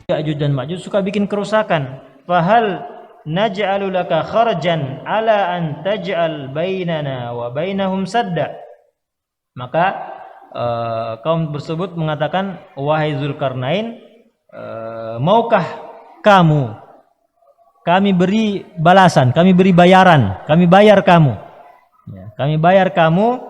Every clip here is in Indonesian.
Ya'juj dan Ma'juj suka bikin kerusakan. Fahal naj'alu laka kharjan ala an taj'al bainana wa bainahum sadda. Maka kaum tersebut mengatakan, wahai Zulkarnain, maukah kami beri balasan, kami beri bayaran, kami bayar kamu, kami bayar kamu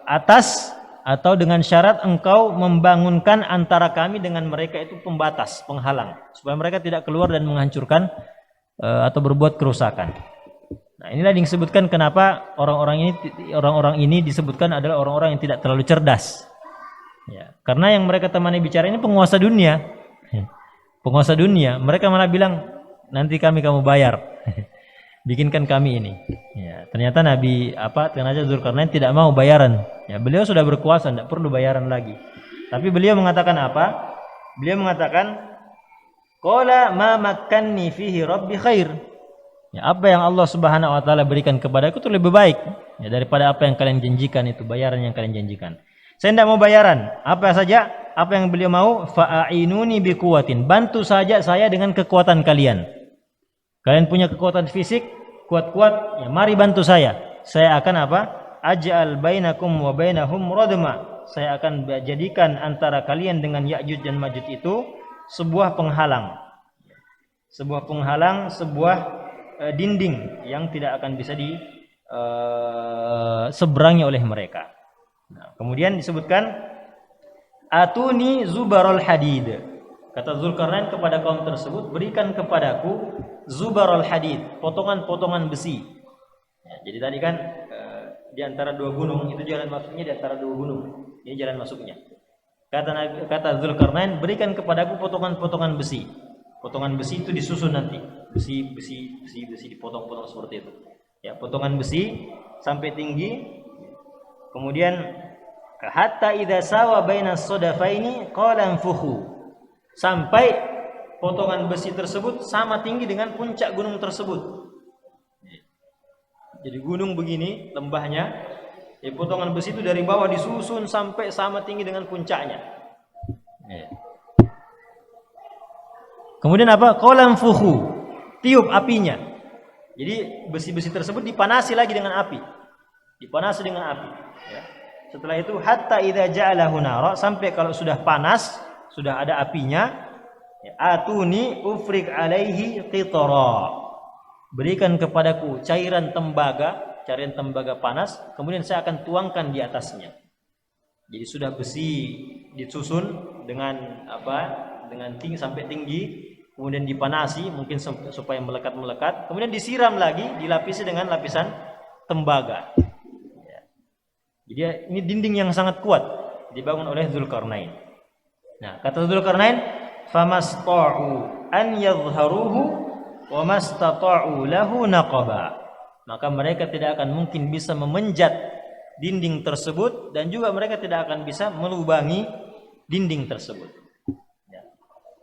atas atau dengan syarat engkau membangunkan antara kami dengan mereka itu pembatas, penghalang, supaya mereka tidak keluar dan menghancurkan atau berbuat kerusakan. Nah, inilah yang disebutkan kenapa orang-orang ini disebutkan adalah orang-orang yang tidak terlalu cerdas. Ya, karena yang mereka temani bicara ini penguasa dunia. Penguasa dunia, mereka malah bilang, nanti kamu bayar. Bikinkan kami ini. Ya, ternyata ternyata Zulkarnain tidak mau bayaran. Ya, beliau sudah berkuasa, tidak perlu bayaran lagi. Tapi beliau mengatakan apa? Beliau mengatakan, qala ma makkanni fihi rabbi khair. Ya, apa yang Allah Subhanahu wa taala berikan kepadaku itu lebih baik ya, daripada apa yang kalian janjikan itu, bayaran yang kalian janjikan. Saya tidak mau bayaran. Apa saja? Apa yang beliau mau? Fa'inuni biquwatin. Bantu saja saya dengan kekuatan kalian. Kalian punya kekuatan fisik kuat-kuat, ya mari bantu saya. Saya akan apa? Aj'al bainakum wa bainahum radma. Saya akan jadikan antara kalian dengan Ya'juj dan Ma'juj itu sebuah penghalang. Sebuah penghalang, sebuah dinding yang tidak akan bisa diseberangi oleh mereka. Nah, kemudian disebutkan atuni zubarul hadid. Kata Zulkarnain kepada kaum tersebut, berikan kepadaku zubarul hadid, potongan-potongan besi. Ya, jadi tadi kan di antara dua gunung, itu jalan masuknya di antara dua gunung. Ini jalan masuknya. Kata Zulkarnain, berikan kepadaku potongan-potongan besi. Potongan besi itu disusun nanti. Besi dipotong-potong seperti itu. Ya, potongan besi sampai tinggi. Kemudian hatta idza sawa bainas sadafaini qala anfukhu. Sampai potongan besi tersebut sama tinggi dengan puncak gunung tersebut. Jadi gunung begini lembahnya, potongan besi itu dari bawah disusun sampai sama tinggi dengan puncaknya. Kemudian apa? Qala anfukhu. Tiup apinya. Jadi besi-besi tersebut dipanasi lagi dengan api. Dipanasi dengan api. Ya. Setelah itu hatta idza ja'alahu nara, sampai kalau sudah panas, sudah ada apinya, ya, atuni ufrik alaihi qitara. Berikan kepadaku cairan tembaga panas, kemudian saya akan tuangkan di atasnya. Jadi sudah besi disusun dengan dengan tinggi sampai tinggi, kemudian dipanasi mungkin supaya melekat-melekat, kemudian disiram lagi, dilapisi dengan lapisan tembaga. Ya. Jadi ini dinding yang sangat kuat dibangun oleh Zulkarnain. Nah, kata Zulkarnain, famasta'u an yadhharuhu wa mastata'u lahu naqaba. Maka mereka tidak akan mungkin bisa memenjat dinding tersebut, dan juga mereka tidak akan bisa melubangi dinding tersebut. Ya.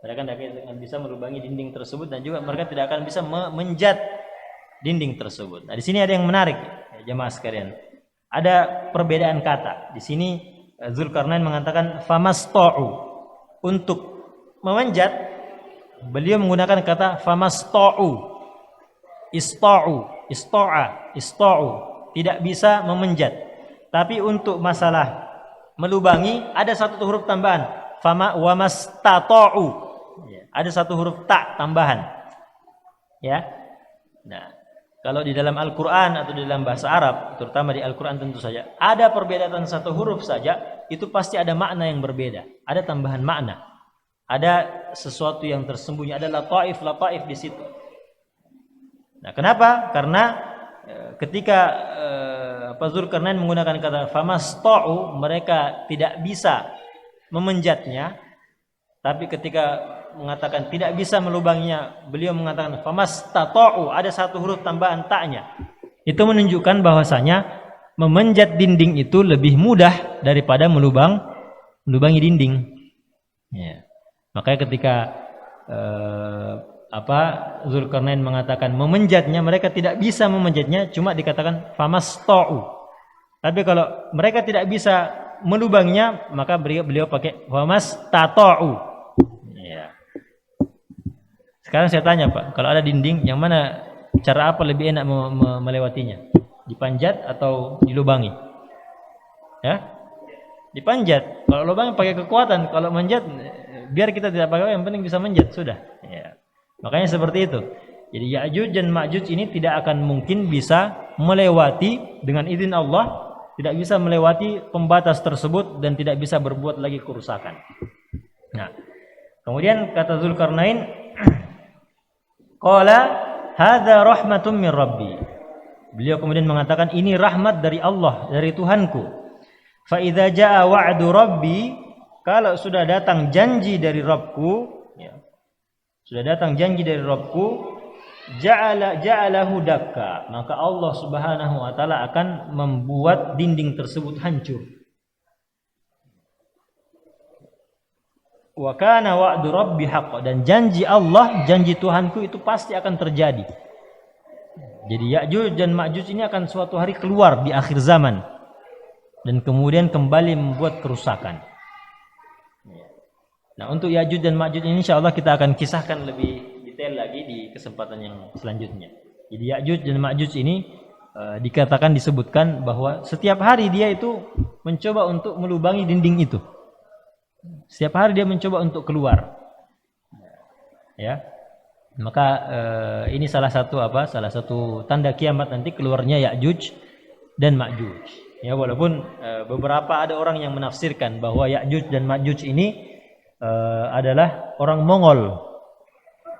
Mereka tidak akan bisa melubangi dinding tersebut, dan juga mereka tidak akan bisa memenjat dinding tersebut. Nah, di sini ada yang menarik, ya, jemaah sekalian. Ada perbedaan kata. Di sini Zulkarnain mengatakan famasta'u. Untuk memanjat, beliau menggunakan kata famasta'u. Ista'u, tidak bisa memanjat. Tapi untuk masalah melubangi ada satu huruf tambahan, fama wa mastata'u. Ada satu huruf ta tambahan. Ya. Nah, kalau di dalam Al-Qur'an atau di dalam bahasa Arab, terutama di Al-Qur'an tentu saja, ada perbedaan satu huruf saja, itu pasti ada makna yang berbeda, ada tambahan makna, ada sesuatu yang tersembunyi, ada lataif di situ. Nah, kenapa? Karena ketika Zulkarnain menggunakan kata famasta'u, mereka tidak bisa memenjatnya, tapi ketika mengatakan tidak bisa melubanginya, beliau mengatakan famastata'u, ada satu huruf tambahan ta'nya. Itu menunjukkan bahwasanya memenjat dinding itu lebih mudah daripada melubangi dinding. Ya. Makanya ketika Zulkarnain mengatakan memenjatnya, mereka tidak bisa memenjatnya, cuma dikatakan famasta'u. Tapi kalau mereka tidak bisa melubanginya, maka beliau pakai famastata'u. Sekarang saya tanya Pak, kalau ada dinding, yang mana cara apa lebih enak melewatinya? Dipanjat atau dilubangi? Ya, dipanjat. Kalau lubangi pakai kekuatan, kalau manjat biar kita tidak pakai, yang penting bisa manjat sudah. Ya. Makanya seperti itu. Jadi Ya'juj dan Ma'juj ini tidak akan mungkin bisa melewati dengan izin Allah, tidak bisa melewati pembatas tersebut dan tidak bisa berbuat lagi kerusakan. Nah, kemudian kata Dzulkarnain, qala hadza rahmatun min rabbi. Beliau kemudian mengatakan ini rahmat dari Allah, dari Tuhanku. Fa idza jaa wa'du rabbi, kalau sudah datang janji dari Rabbku, ya. Sudah datang janji dari Rabbku, ja'alahu dakka, maka Allah Subhanahu wa taala akan membuat dinding tersebut hancur. Wa kana wa'du rabbi haqq, dan janji Allah, janji Tuhanku itu pasti akan terjadi. Jadi Ya'juj dan Ma'juj ini akan suatu hari keluar di akhir zaman dan kemudian kembali membuat kerusakan. Nah, untuk Ya'juj dan Ma'juj ini insyaallah kita akan kisahkan lebih detail lagi di kesempatan yang selanjutnya. Jadi Ya'juj dan Ma'juj ini disebutkan bahwa setiap hari dia itu mencoba untuk melubangi dinding itu. Setiap hari dia mencoba untuk keluar. Ya. Maka ini salah satu tanda kiamat nanti, keluarnya Ya'juj dan Ma'juj. Ya, walaupun beberapa ada orang yang menafsirkan bahwa Ya'juj dan Ma'juj ini adalah orang Mongol.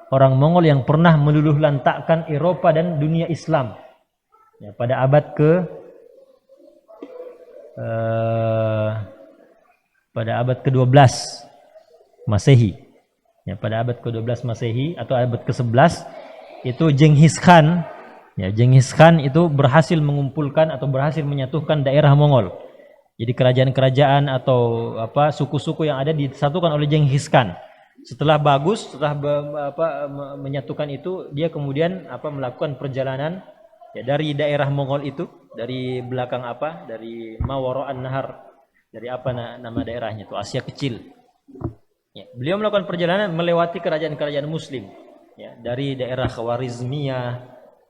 Orang Mongol yang pernah meluluh lantakkan Eropa dan dunia Islam. Ya, pada abad ke-12 Masehi. Ya, pada abad ke-12 Masehi atau abad ke-11 itu Genghis Khan. Ya, Genghis Khan itu berhasil mengumpulkan atau berhasil menyatukan daerah Mongol. Jadi kerajaan-kerajaan atau suku-suku yang ada disatukan oleh Genghis Khan. Setelah menyatukan itu, dia kemudian melakukan perjalanan ya, dari daerah Mongol itu, dari belakang dari Mawara an-Nahar, dari nama daerahnya itu, Asia Kecil. Ya, beliau melakukan perjalanan melewati kerajaan-kerajaan Muslim, ya, dari daerah Khawarizmiyah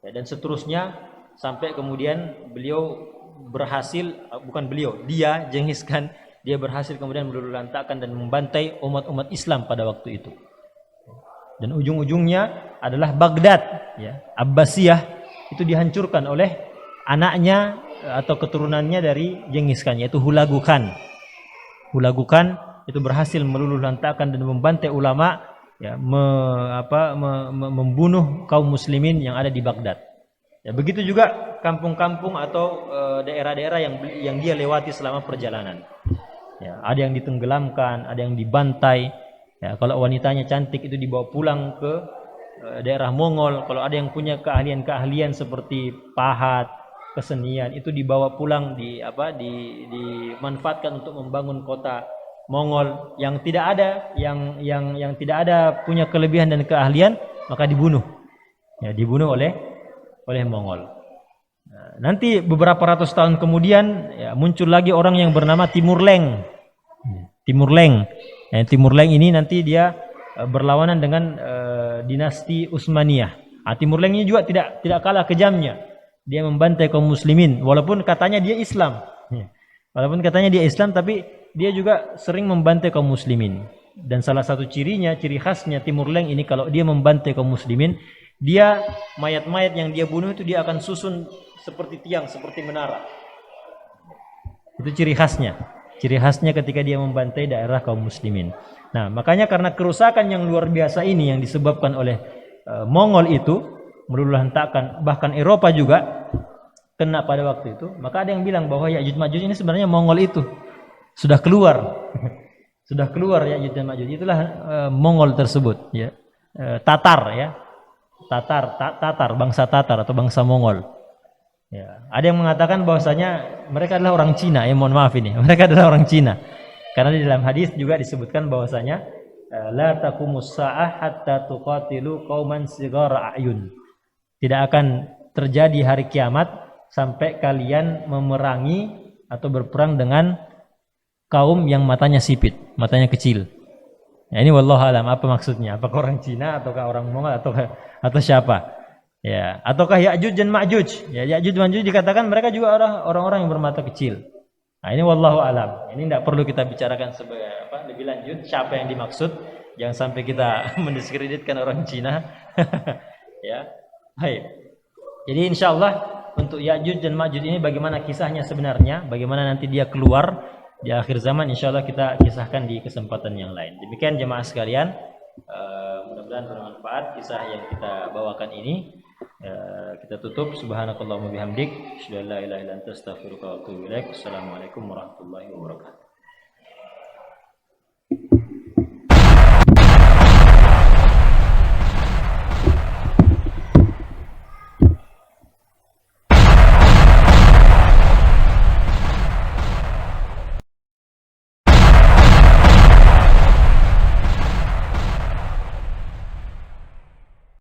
ya, dan seterusnya sampai kemudian beliau berhasil, dia Genghis Khan, dia berhasil kemudian meluluh lantakkan dan membantai umat-umat Islam pada waktu itu. Dan ujung-ujungnya adalah Baghdad, ya, Abbasiyah itu dihancurkan oleh anaknya atau keturunannya dari Genghis Khan, yaitu Hulagu Khan. Hulagu Khan itu berhasil meluluh lantakkan dan membantai ulama, ya, membunuh kaum muslimin yang ada di Baghdad. Ya, begitu juga kampung-kampung atau daerah-daerah yang dia lewati selama perjalanan. Ya, ada yang ditenggelamkan, ada yang dibantai. Ya, kalau wanitanya cantik itu dibawa pulang ke daerah Mongol. Kalau ada yang punya keahlian-keahlian seperti pahat, kesenian, itu dibawa pulang dimanfaatkan untuk membangun kota Mongol. Yang tidak ada yang tidak ada punya kelebihan dan keahlian, maka dibunuh. Ya, dibunuh oleh Mongol. Nah, nanti beberapa ratus tahun kemudian ya, muncul lagi orang yang bernama Timur Leng. Timur Leng. Nah, Timur Leng ini nanti dia berlawanan dengan dinasti Utsmaniyah. Nah, Timur Leng ini juga tidak kalah kejamnya. Dia membantai kaum muslimin walaupun katanya dia Islam. Walaupun katanya dia Islam, tapi dia juga sering membantai kaum muslimin. Dan salah satu ciri khasnya Timur Leng ini, kalau dia membantai kaum muslimin, dia mayat-mayat yang dia bunuh itu dia akan susun seperti tiang, seperti menara. Itu ciri khasnya. Ciri khasnya ketika dia membantai daerah kaum muslimin. Nah, makanya karena kerusakan yang luar biasa ini yang disebabkan oleh Mongol itu, meluluh lantakkan bahkan Eropa juga kena pada waktu itu, maka ada yang bilang bahwa Ya'juj Ma'juj ini sebenarnya Mongol itu sudah keluar. Sudah keluar Ya'juj dan Ma'juj. Itulah Mongol tersebut, ya. Tatar, ya. Tatar, bangsa Tatar atau bangsa Mongol. Ya, ada yang mengatakan bahwasanya mereka adalah orang Cina. Mohon maaf ini, mereka adalah orang Cina. Karena di dalam hadis juga disebutkan bahwasanya la taqumus sa'ah hatta tuqatilu qauman sighara a'yun. Tidak akan terjadi hari kiamat sampai kalian memerangi atau berperang dengan kaum yang matanya sipit, matanya kecil. Ya, ini wallahu alam apa maksudnya? Apakah orang Cina ataukah orang Mongol atau siapa? Ya, ataukah Ya'juj dan Ma'juj? Ya, Ya'juj dan Ma'juj dikatakan mereka juga orang-orang yang bermata kecil. Nah, ini wallahu alam. Ini tidak perlu kita bicarakan sebagai lebih lanjut siapa yang dimaksud. Jangan sampai kita mendiskreditkan orang Cina. Ya. Baik. Jadi insyaallah untuk Ya'juj dan Ma'juj ini bagaimana kisahnya sebenarnya, bagaimana nanti dia keluar di akhir zaman, insyaallah kita kisahkan di kesempatan yang lain. Demikian jemaah sekalian, mudah-mudahan bermanfaat kisah yang kita bawakan ini. Kita tutup. Subhanakallahumma bihamdik, asyhadu an la ilaha illa anta, astaghfiruka wa atubu ilaik. Assalamualaikum warahmatullahi wabarakatuh.